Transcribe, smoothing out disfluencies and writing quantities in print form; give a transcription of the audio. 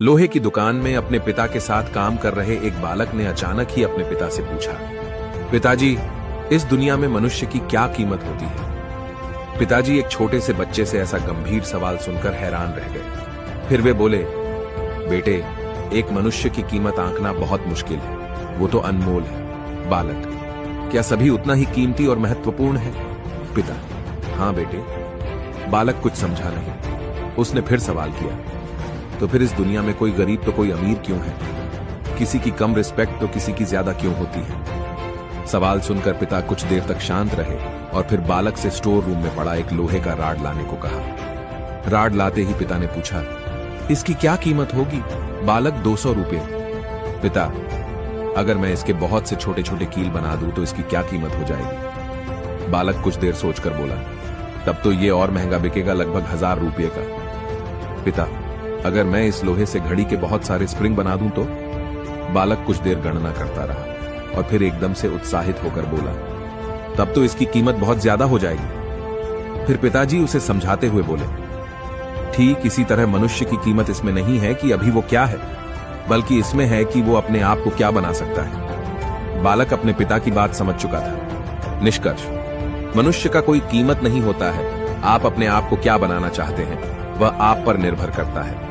लोहे की दुकान में अपने पिता के साथ काम कर रहे एक बालक ने अचानक ही अपने पिता से पूछा, पिताजी, इस दुनिया में मनुष्य की क्या कीमत होती है? पिताजी एक छोटे से बच्चे से ऐसा गंभीर सवाल सुनकर हैरान रह गए। फिर वे बोले, बेटे, एक मनुष्य की कीमत आंकना बहुत मुश्किल है, वो तो अनमोल है। बालक, क्या सभी उतना ही कीमती और महत्वपूर्ण है? पिता, हाँ बेटे। बालक कुछ समझा नहीं। उसने फिर सवाल किया, तो फिर इस दुनिया में कोई गरीब तो कोई अमीर क्यों है? किसी की कम रिस्पेक्ट तो किसी की ज्यादा क्यों होती है? सवाल सुनकर पिता कुछ देर तक शांत रहे और फिर बालक से स्टोर रूम में पड़ा एक लोहे का राड लाने को कहा। राड लाते ही पिता ने पूछा, इसकी क्या कीमत होगी? बालक, 200 रुपये। पिता, अगर मैं इसके बहुत से छोटे छोटे कील बना दूं तो इसकी क्या कीमत हो जाएगी? बालक कुछ देर सोचकर बोला, तब तो ये और महंगा बिकेगा, लगभग 1000 रुपये का। पिता, अगर मैं इस लोहे से घड़ी के बहुत सारे स्प्रिंग बना दूं तो? बालक कुछ देर गणना करता रहा और फिर एकदम से उत्साहित होकर बोला, तब तो इसकी कीमत बहुत ज्यादा हो जाएगी। फिर पिताजी उसे समझाते हुए बोले, ठीक इसी तरह मनुष्य की कीमत इसमें नहीं है कि अभी वो क्या है, बल्कि इसमें है कि वो अपने आप को क्या बना सकता है। बालक अपने पिता की बात समझ चुका था। निष्कर्ष, मनुष्य का कोई कीमत नहीं होता है। आप अपने आप को क्या बनाना चाहते हैं, वह आप पर निर्भर करता है।